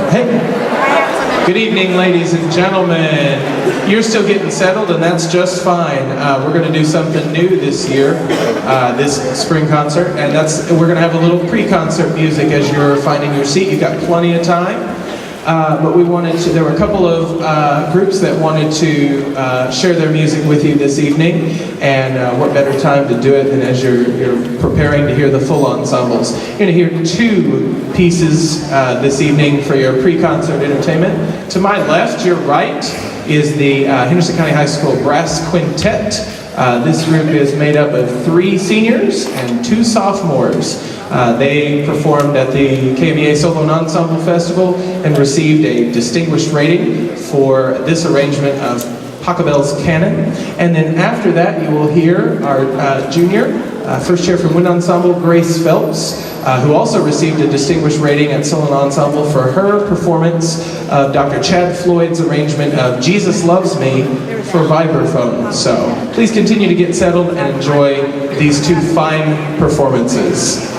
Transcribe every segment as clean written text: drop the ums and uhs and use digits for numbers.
Hey, good evening, ladies and gentlemen. You're still getting settled, and that's just fine. We're going to do something new this year, this spring concert, and we're going to have a little pre-concert music as you're finding your seat. You've got plenty of time. But there were a couple of groups that wanted to share their music with you this evening, and what better time to do it than as you're preparing to hear the full ensembles. You're going to hear two pieces this evening for your pre-concert entertainment. To my left, your right, is the Henderson County High School Brass Quintet. This group is made up of 3 seniors and 2 sophomores. They performed at the KMEA Solo and Ensemble Festival and received a distinguished rating for this arrangement of Pachelbel's Canon. And then after that, you will hear our junior, first chair from Wind Ensemble, Grace Phelps, who also received a distinguished rating at Solo and Ensemble for her performance of Dr. Chad Floyd's arrangement of Jesus Loves Me for vibraphone. So please continue to get settled and enjoy these 2 fine performances.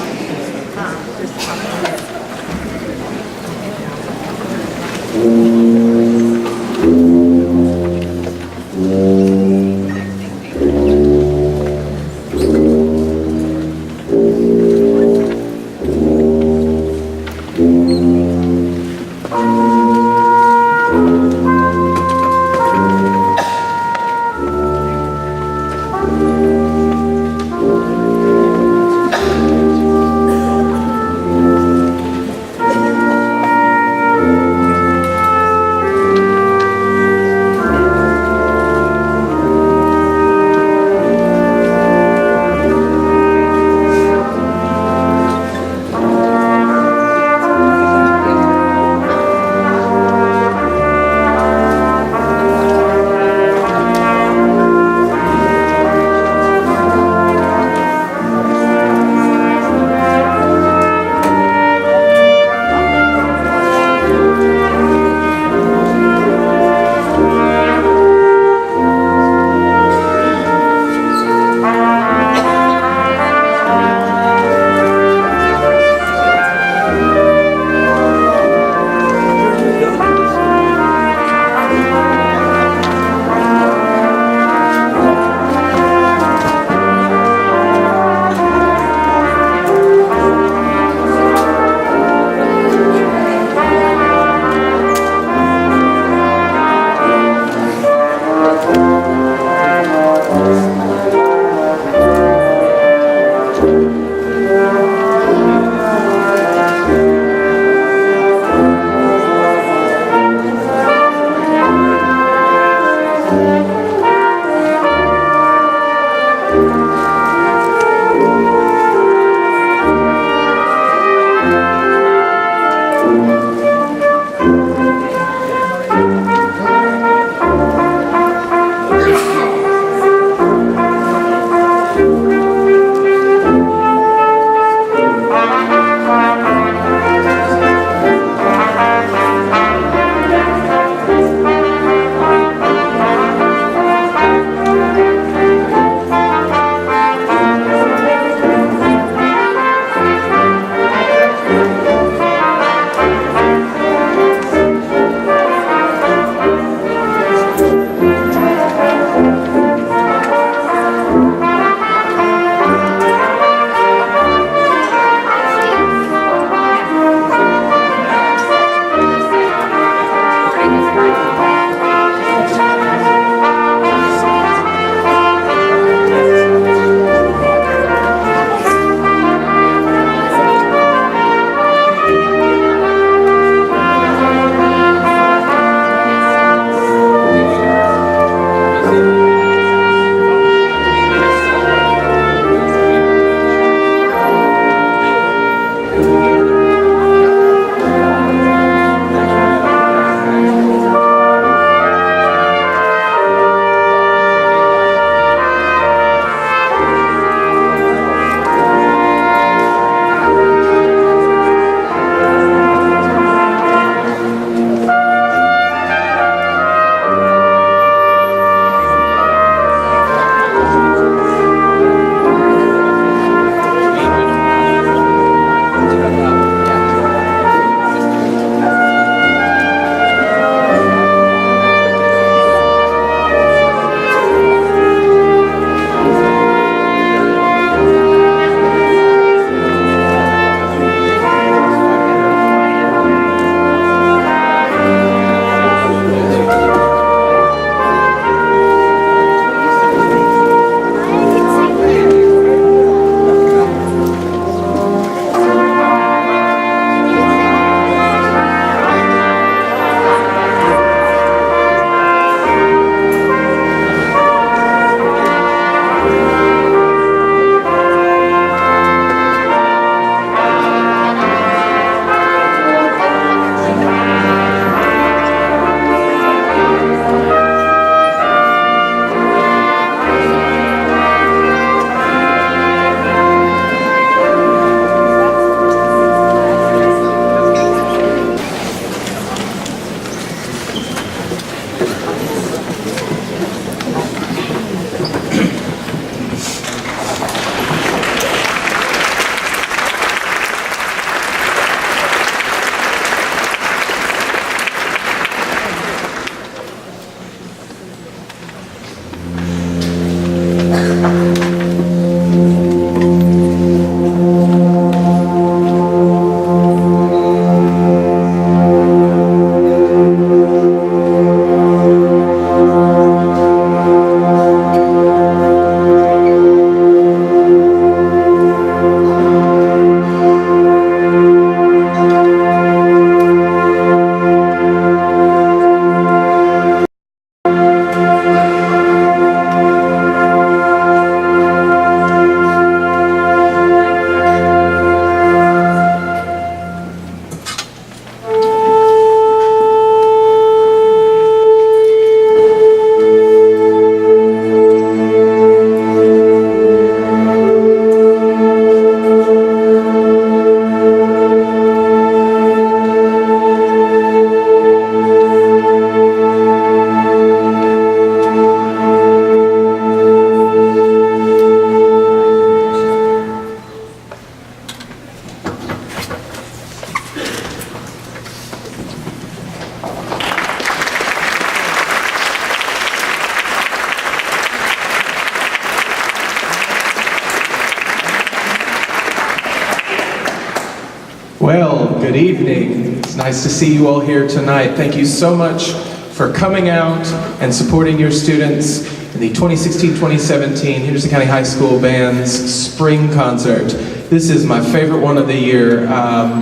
Well, good evening. It's nice to see you all here tonight. Thank you so much for coming out and supporting your students in the 2016-2017 Henderson County High School Band's Spring Concert. This is my favorite one of the year.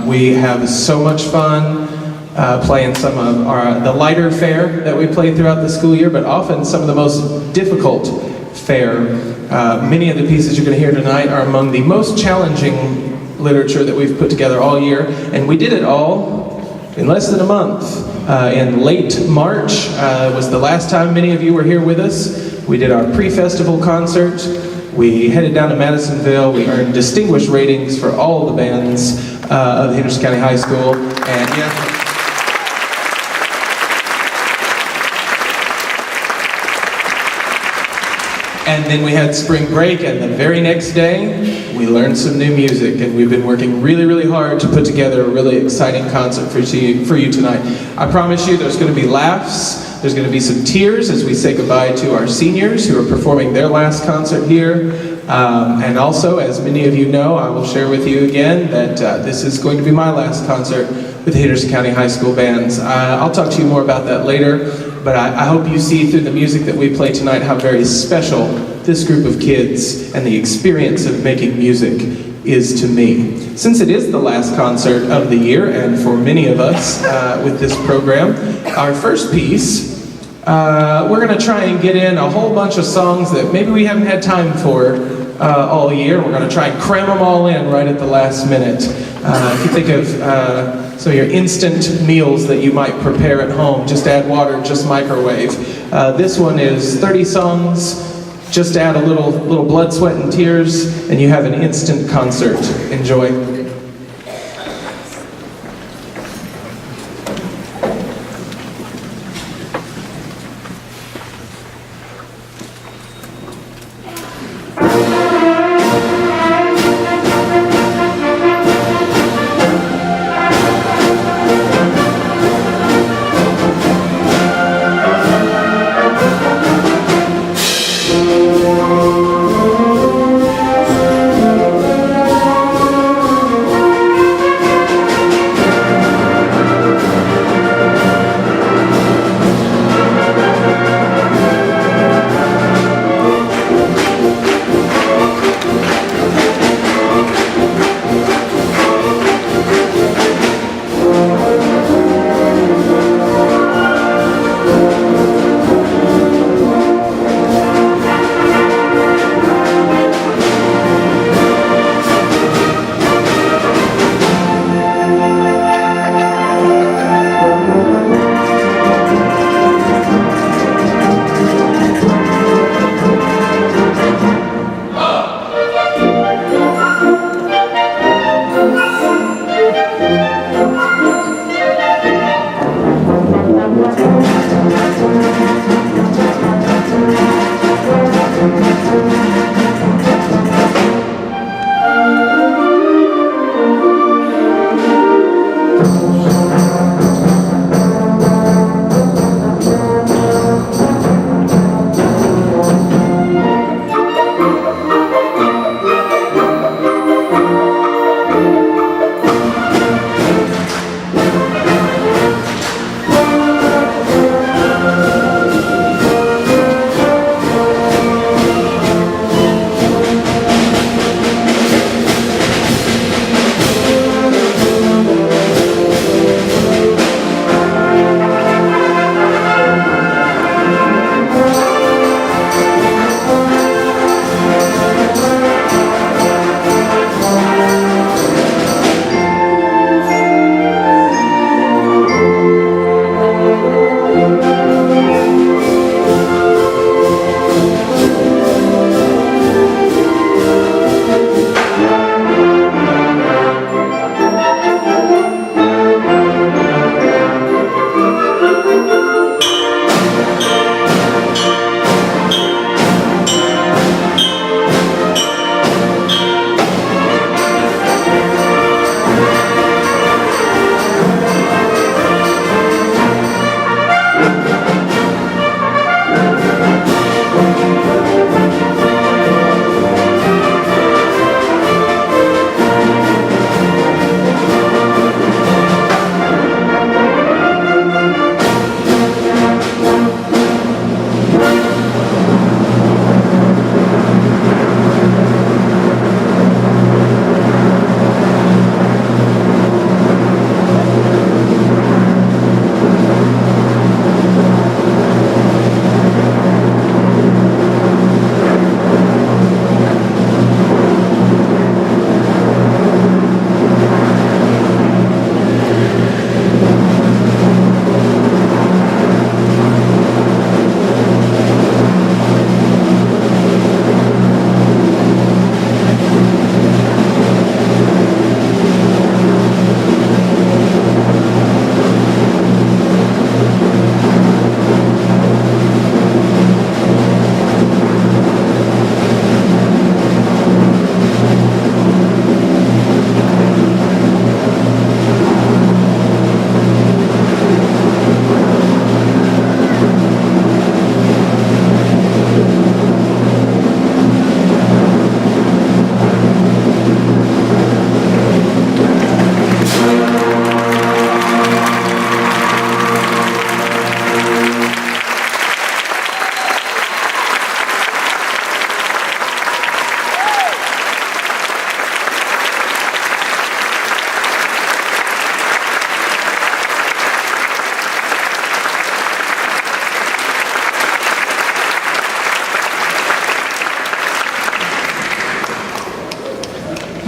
We have so much fun playing some of the lighter fare that we play throughout the school year, but often some of the most difficult fare. Many of the pieces you're going to hear tonight are among the most challenging literature that we've put together all year, and we did it all in less than a month. In late March was the last time many of you were here with us. We did our pre-festival concert. We headed down to Madisonville. We earned distinguished ratings for all the bands of Henderson County High School, and yeah. And then we had spring break, and the very next day, we learned some new music, and we've been working really, really hard to put together a really exciting concert for you tonight. I promise you there's going to be laughs, there's going to be some tears as we say goodbye to our seniors who are performing their last concert here. And also, as many of you know, I will share with you again that this is going to be my last concert with the Henderson County High School Bands. I'll talk to you more about that later. But I hope you see through the music that we play tonight how very special this group of kids and the experience of making music is to me. Since it is the last concert of the year, and for many of us with this program, our first piece, we're going to try and get in a whole bunch of songs that maybe we haven't had time for all year. We're going to try and cram them all in right at the last minute. If you think of some of your instant meals that you might prepare at home, just add water, just microwave. This one is 30 songs, just add a little blood, sweat, and tears, and you have an instant concert. Enjoy.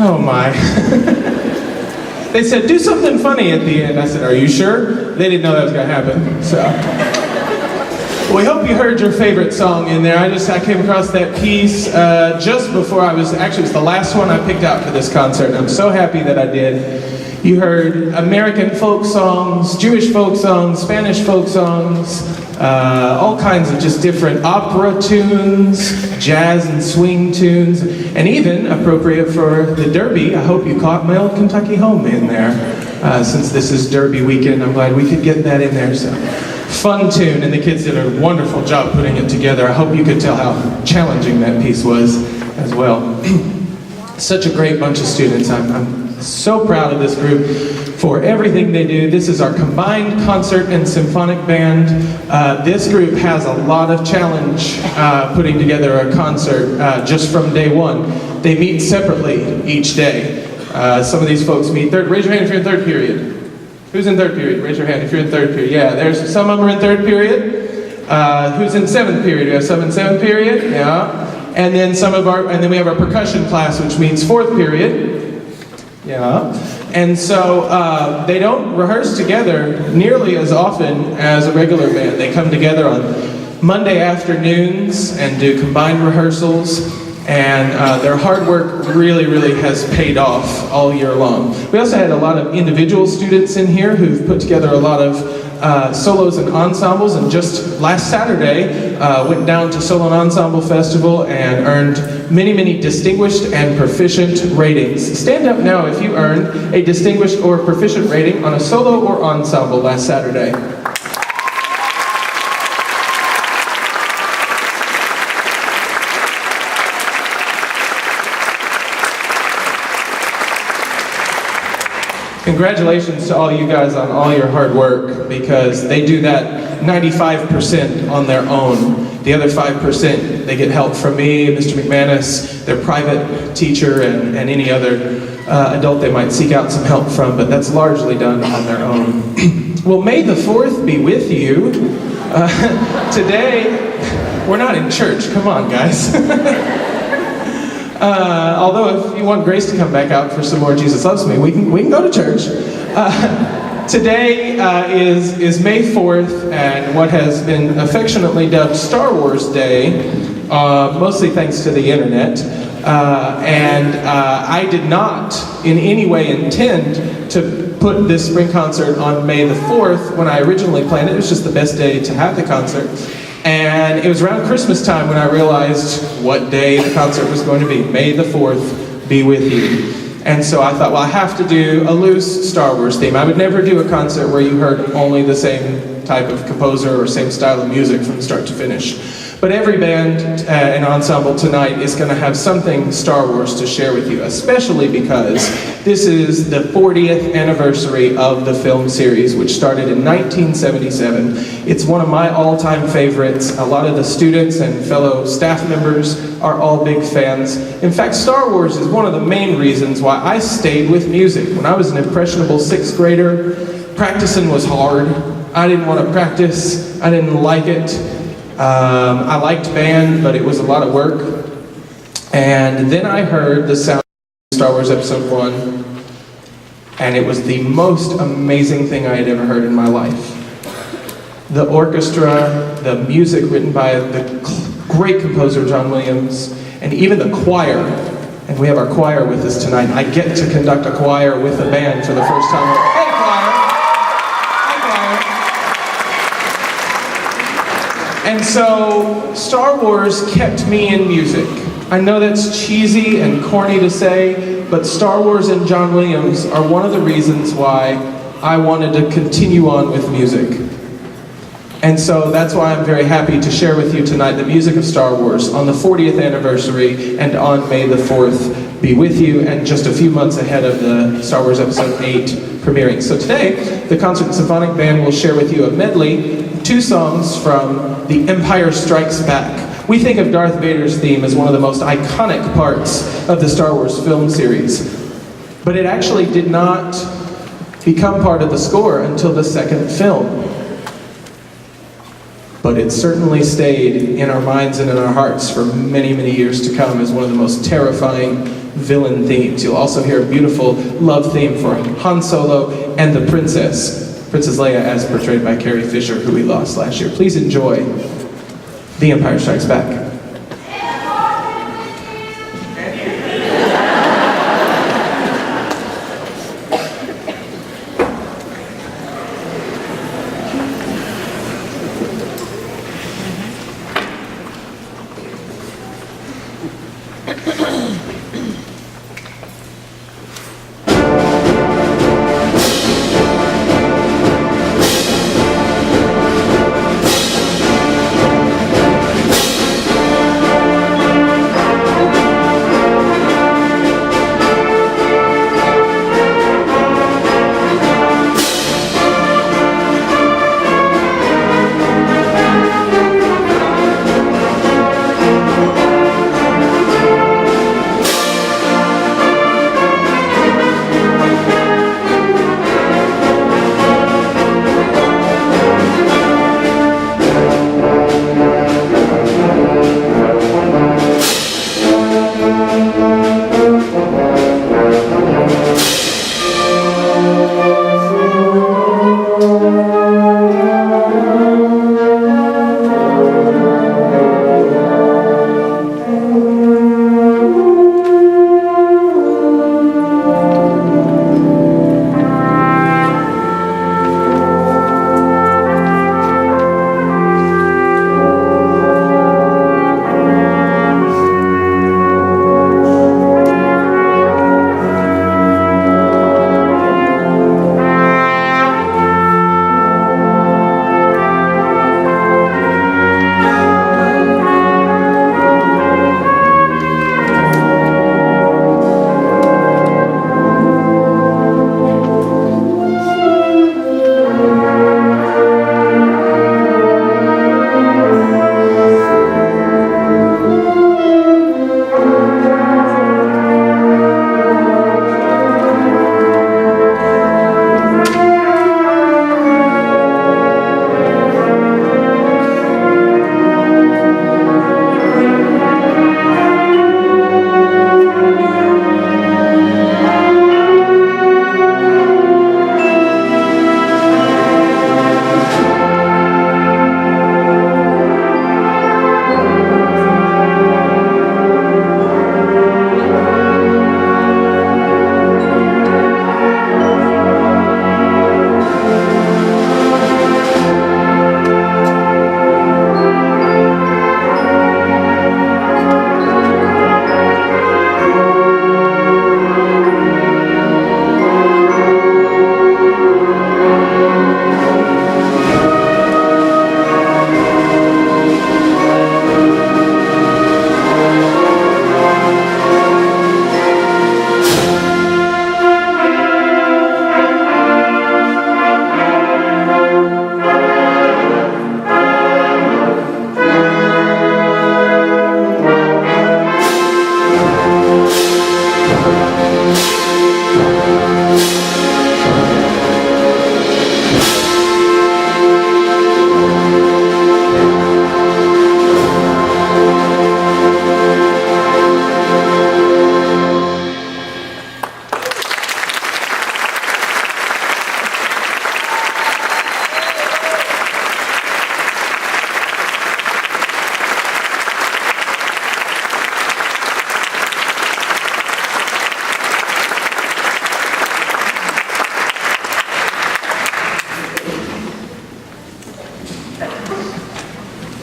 Oh my. They said, do something funny at the end. I said, are you sure? They didn't know that was going to happen. So, well, we hope you heard your favorite song in there. I came across that piece just before actually it's the last one I picked out for this concert, and I'm so happy that I did. You heard American folk songs, Jewish folk songs, Spanish folk songs, all kinds of just different opera tunes, jazz and swing tunes, and even appropriate for the Derby. I hope you caught My Old Kentucky Home in there. Since this is Derby weekend, I'm glad we could get that in there. So, fun tune, and the kids did a wonderful job putting it together. I hope you could tell how challenging that piece was as well. Such a great bunch of students. I'm so proud of this group for everything they do. This is our combined concert and symphonic band. This group has a lot of challenge putting together a concert just from day one. They meet separately each day. Some of these folks meet third. Raise your hand if you're in third period. Who's in third period? Raise your hand if you're in third period. Yeah, there's some of them are in third period. Who's in seventh period? We have some in seventh period. Yeah. And then we have our percussion class, which means fourth period. Yeah. And so they don't rehearse together nearly as often as a regular band. They come together on Monday afternoons and do combined rehearsals, and their hard work really, really has paid off all year long. We also had a lot of individual students in here who've put together a lot of solos and ensembles, and just last Saturday went down to Solo and Ensemble Festival and earned many, many distinguished and proficient ratings. Stand up now if you earned a distinguished or proficient rating on a solo or ensemble last Saturday. Congratulations to all you guys on all your hard work, because they do that 95% on their own. The other 5%, they get help from me, Mr. McManus, their private teacher, and any other adult they might seek out some help from, but that's largely done on their own. Well, may the 4th be with you. Today, we're not in church, come on guys. Although if you want Grace to come back out for some more Jesus Loves Me, we can go to church. Today is May 4th, and what has been affectionately dubbed Star Wars Day, mostly thanks to the internet. I did not in any way intend to put this spring concert on May the 4th when I originally planned it. It was just the best day to have the concert. And it was around Christmas time when I realized what day the concert was going to be. May the 4th be with you. And so I thought, well, I have to do a loose Star Wars theme. I would never do a concert where you heard only the same type of composer or same style of music from start to finish. But every band and ensemble tonight is going to have something Star Wars to share with you, especially because this is the 40th anniversary of the film series, which started in 1977. It's one of my all-time favorites. A lot of the students and fellow staff members are all big fans. In fact, Star Wars is one of the main reasons why I stayed with music. When I was an impressionable 6th grader, practicing was hard. I didn't want to practice. I didn't like it. I liked band, but it was a lot of work. And then I heard the sound of Star Wars Episode 1, and it was the most amazing thing I had ever heard in my life. The orchestra, the music written by the great composer John Williams, and even the choir. And we have our choir with us tonight. I get to conduct a choir with a band for the first time. Hey, choir! And so, Star Wars kept me in music. I know that's cheesy and corny to say, but Star Wars and John Williams are one of the reasons why I wanted to continue on with music. And so that's why I'm very happy to share with you tonight the music of Star Wars on the 40th anniversary and on May the 4th be with you, and just a few months ahead of the Star Wars Episode 8 premiering. So today, the Concert and Symphonic Band will share with you a medley, 2 songs from The Empire Strikes Back. We think of Darth Vader's theme as one of the most iconic parts of the Star Wars film series, but it actually did not become part of the score until the 2nd film. But it certainly stayed in our minds and in our hearts for many, many years to come as one of the most terrifying villain themes. You'll also hear a beautiful love theme for Han Solo and the Princess Leia, as portrayed by Carrie Fisher, who we lost last year. Please enjoy The Empire Strikes Back.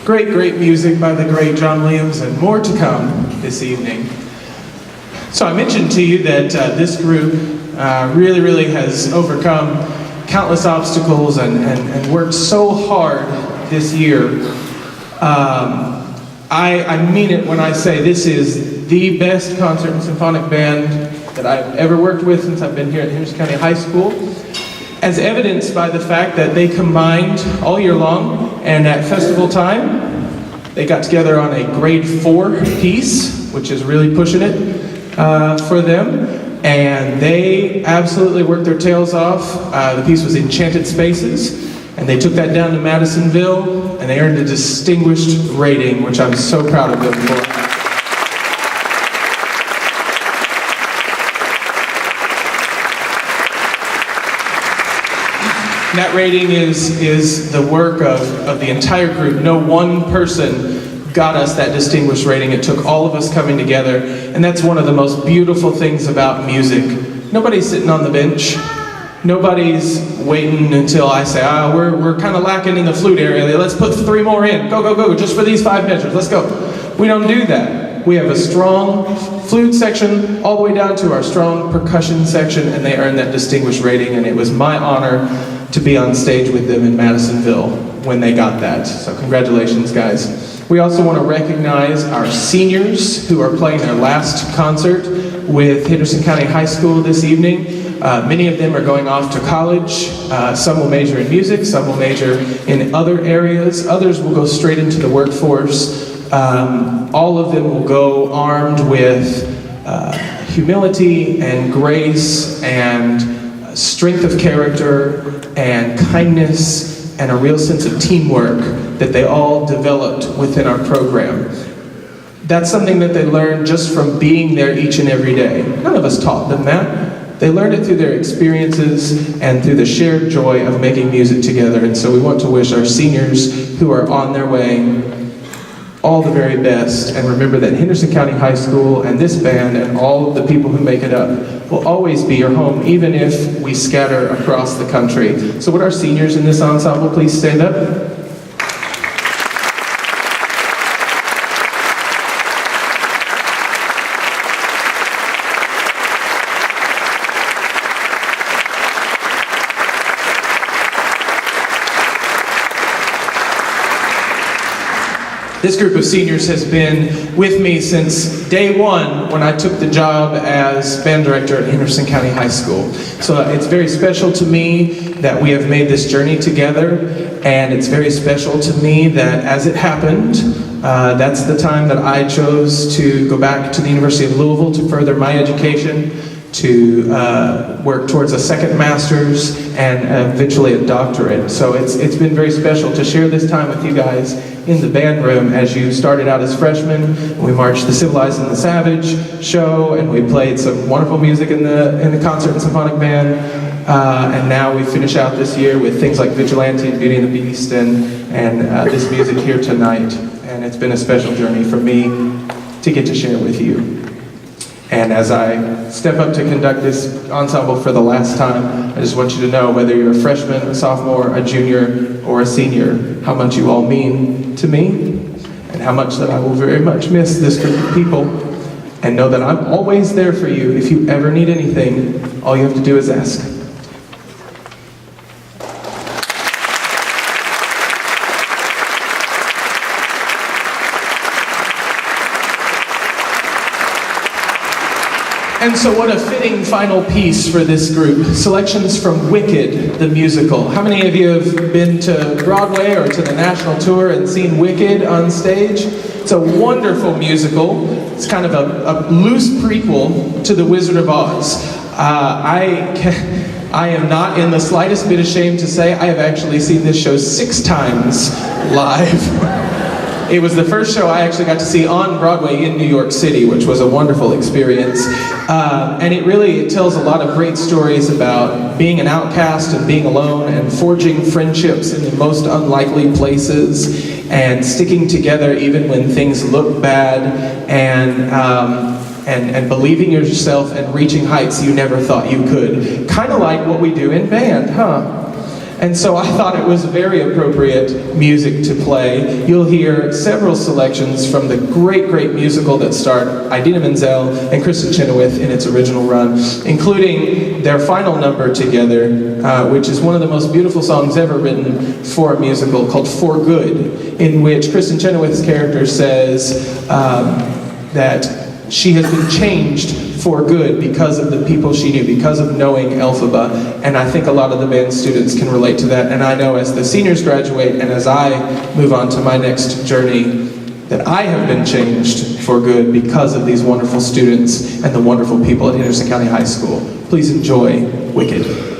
Great music by the great John Williams, and more to come this evening. So I mentioned to you that this group really has overcome countless obstacles and worked so hard this year. I mean it when I say this is the best concert and symphonic band that I've ever worked with since I've been here at Henderson County High School, as evidenced by the fact that they combined all year long, and at festival time they got together on a grade 4 piece, which is really pushing it for them, and they absolutely worked their tails off. The piece was Enchanted Spaces, and they took that down to Madisonville, and they earned a distinguished rating, which I'm so proud of them for. That rating is the work of the entire group. No one person got us that distinguished rating. It took all of us coming together, and that's one of the most beautiful things about music. Nobody's sitting on the bench. Nobody's waiting until I say, we're kind of lacking in the flute area. Let's put 3 more in. Go, go, go, just for these 5 measures. Let's go. We don't do that. We have a strong flute section all the way down to our strong percussion section, and they earned that distinguished rating, and it was my honor to be on stage with them in Madisonville when they got that. So congratulations, guys. We also want to recognize our seniors who are playing their last concert with Henderson County High School this evening. Many of them are going off to college. Some will major in music, some will major in other areas. Others will go straight into the workforce. All of them will go armed with humility and grace and strength of character and kindness and a real sense of teamwork that they all developed within our program. That's something that they learned just from being there each and every day. None of us taught them that. They learned it through their experiences and through the shared joy of making music together. And so we want to wish our seniors who are on their way all the very best. And remember that Henderson County High School and this band and all of the people who make it up will always be your home, even if we scatter across the country. So would our seniors in this ensemble please stand up? This group of seniors has been with me since day one when I took the job as band director at Henderson County High School. So it's very special to me that we have made this journey together, and it's very special to me that as it happened, that's the time that I chose to go back to the University of Louisville to further my education, to work towards a second master's and eventually a doctorate. So it's been very special to share this time with you guys in the band room as you started out as freshmen. We marched the Civilized and the Savage show, and we played some wonderful music in the concert and symphonic band. And now we finish out this year with things like Vigilante and Beauty and the Beast and this music here tonight. And it's been a special journey for me to get to share with you. And as I step up to conduct this ensemble for the last time, I just want you to know, whether you're a freshman, a sophomore, a junior, or a senior, how much you all mean to me, and how much that I will very much miss this group of people. And know that I'm always there for you. If you ever need anything, all you have to do is ask. And so what a fitting final piece for this group. Selections from Wicked, the musical. How many of you have been to Broadway or to the national tour and seen Wicked on stage? It's a wonderful musical. It's kind of a loose prequel to The Wizard of Oz. I am not in the slightest bit ashamed to say I have actually seen this show 6 times live. It was the first show I actually got to see on Broadway in New York City, which was a wonderful experience. And it tells a lot of great stories about being an outcast and being alone and forging friendships in the most unlikely places and sticking together even when things look bad and believing in yourself and reaching heights you never thought you could. Kind of like what we do in band, huh? And so I thought it was very appropriate music to play. You'll hear several selections from the great, great musical that starred Idina Menzel and Kristen Chenoweth in its original run, including their final number together, which is one of the most beautiful songs ever written for a musical, called For Good, in which Kristen Chenoweth's character says that she has been changed for good because of the people she knew, because of knowing Elphaba. And I think a lot of the band students can relate to that. And I know as the seniors graduate and as I move on to my next journey, that I have been changed for good because of these wonderful students and the wonderful people at Henderson County High School. Please enjoy Wicked.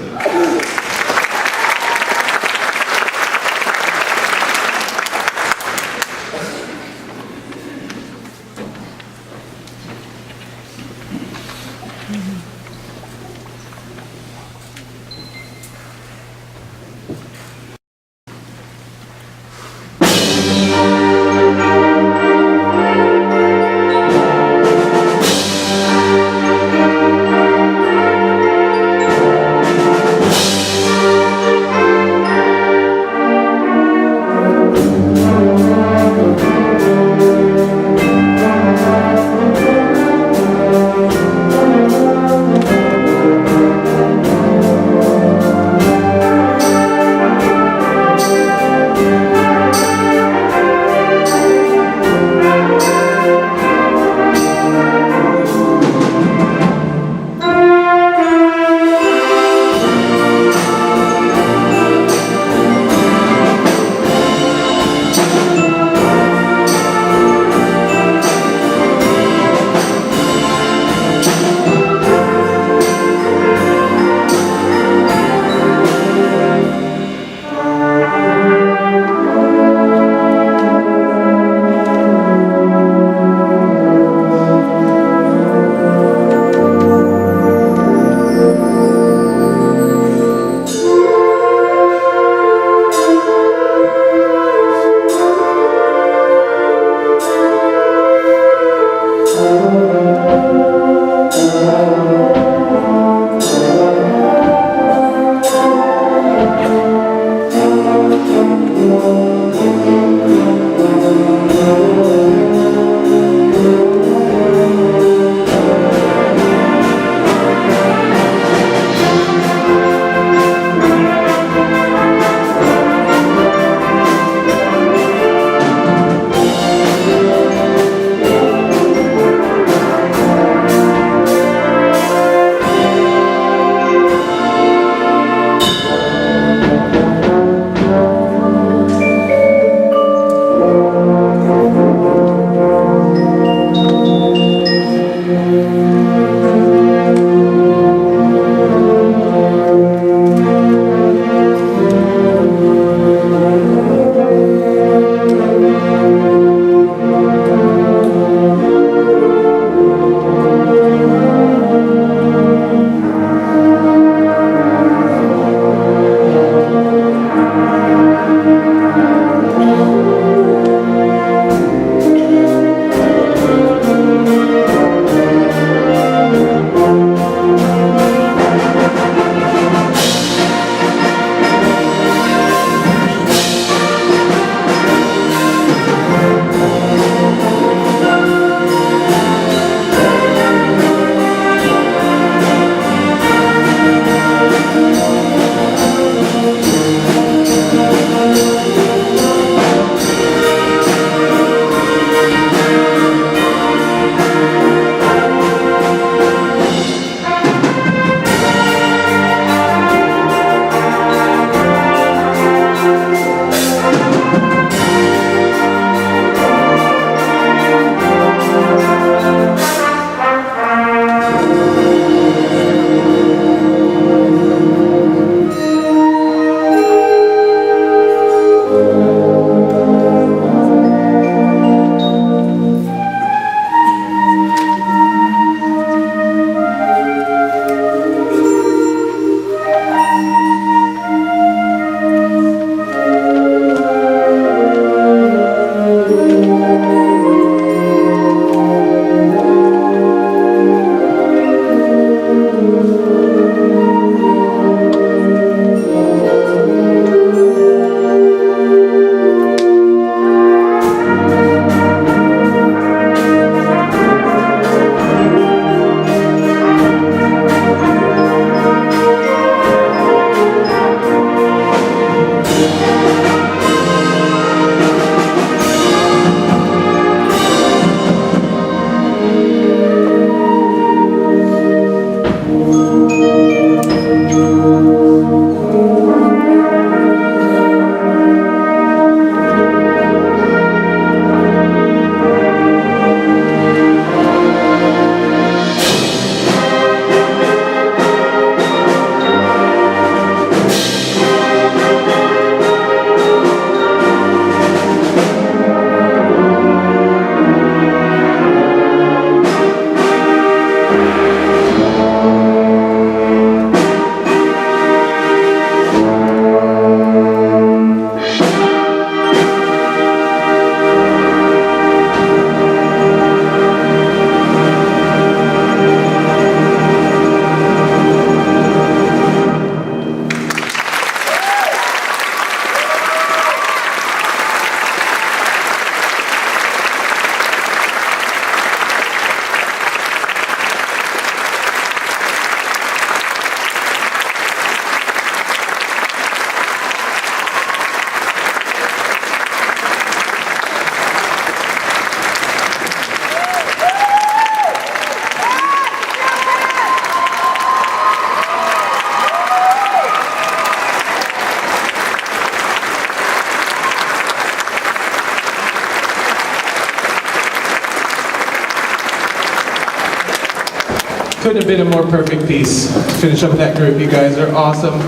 could have been a more perfect piece to finish up that group. You guys are awesome.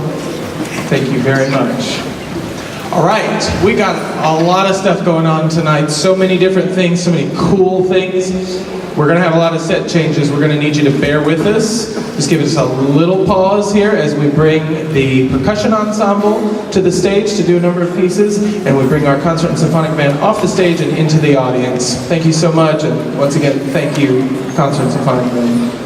Thank you very much. All right, we got a lot of stuff going on tonight. So many different things, so many cool things. We're going to have a lot of set changes. We're going to need you to bear with us. Just give us a little pause here as we bring the percussion ensemble to the stage to do a number of pieces, and we bring our concert and symphonic band off the stage and into the audience. Thank you so much, and once again, thank you, concert and symphonic band.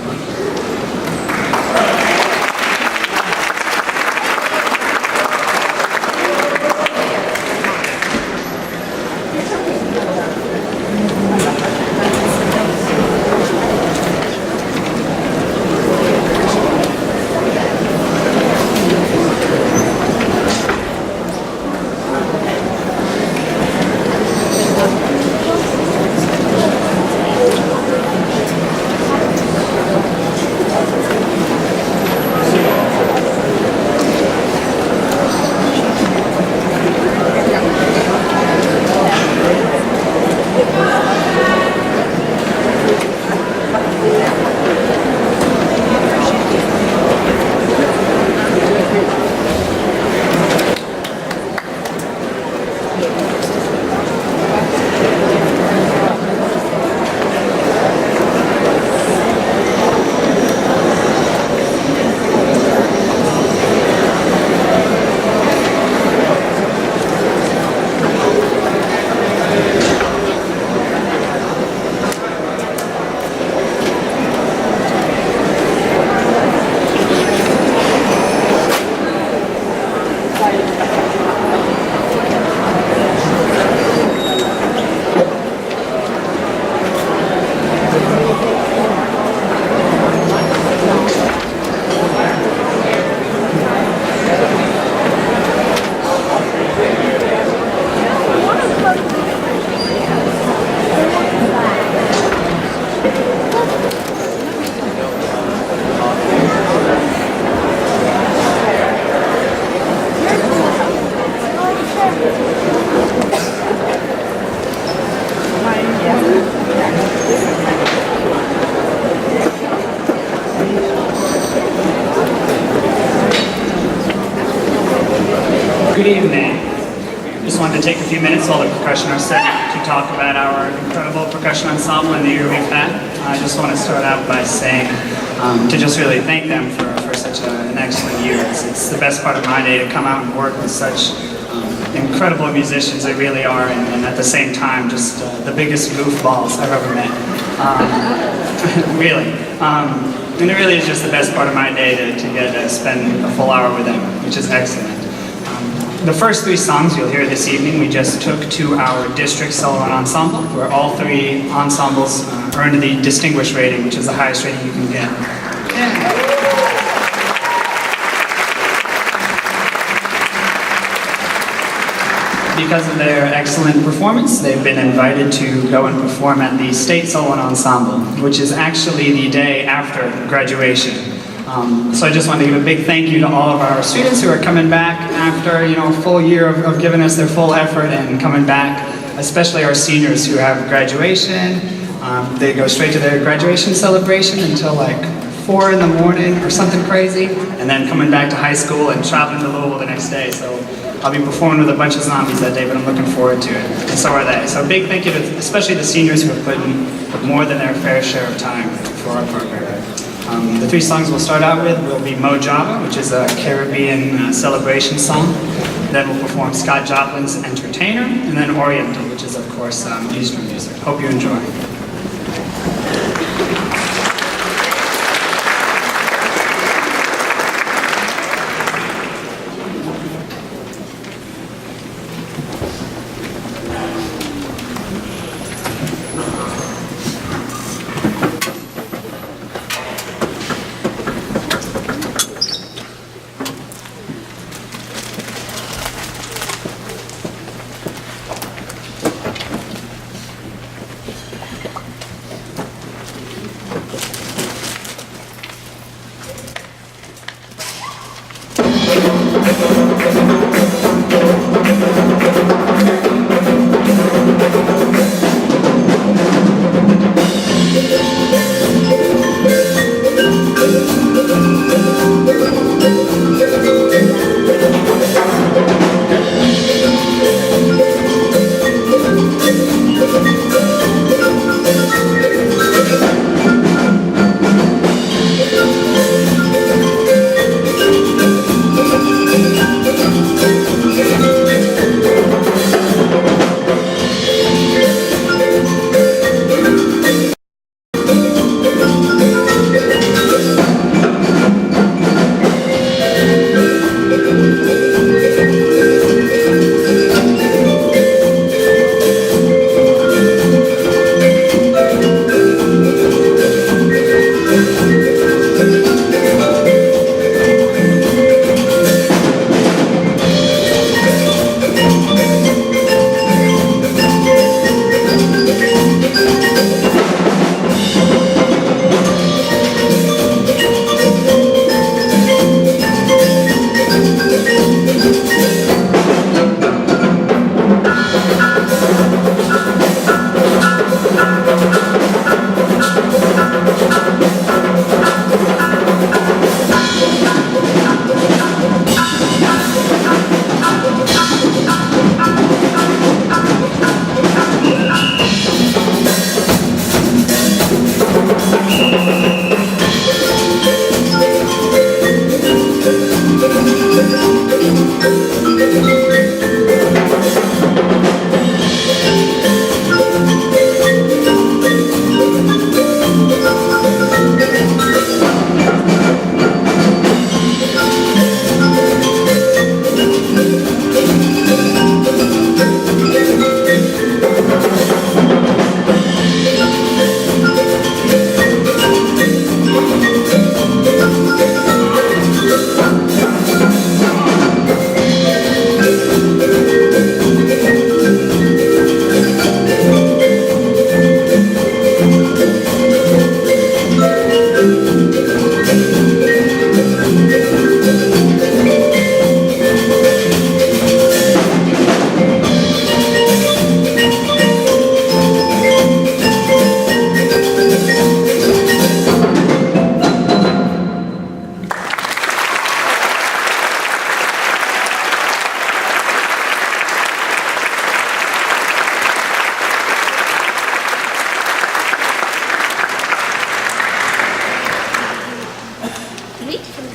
Good evening. Just wanted to take a few minutes while the percussion are set to talk about our incredible percussion ensemble and the year we've had. I just want to start out by saying to just really thank them for such an excellent year. It's the best part of my day to come out and work with such incredible musicians. They really are, and at the same time, just the biggest goofballs I've ever met. Really. And it really is just the best part of my day to get to spend a full hour with them, which is excellent. The first three songs you'll hear this evening we just took to our district solo and ensemble, where all three ensembles earned the distinguished rating, which is the highest rating you can get. Yeah. Because of their excellent performance, they've been invited to go and perform at the State Solo and Ensemble, which is actually the day after graduation. So I just want to give a big thank you to all of our students who are coming back after a full year of giving us their full effort and coming back, especially our seniors who have graduation. They go straight to their graduation celebration until like 4 in the morning or something crazy, and then coming back to high school and traveling to Louisville the next day. So I'll be performing with a bunch of zombies that day, but I'm looking forward to it, and so are they. So a big thank you to especially the seniors who have put in more than their fair share of time for our program. The three songs we'll start out with will be Mo Java, which is a Caribbean celebration song. Then we'll perform Scott Joplin's Entertainer, and then Oriental, which is of course Eastern music. Hope you enjoy.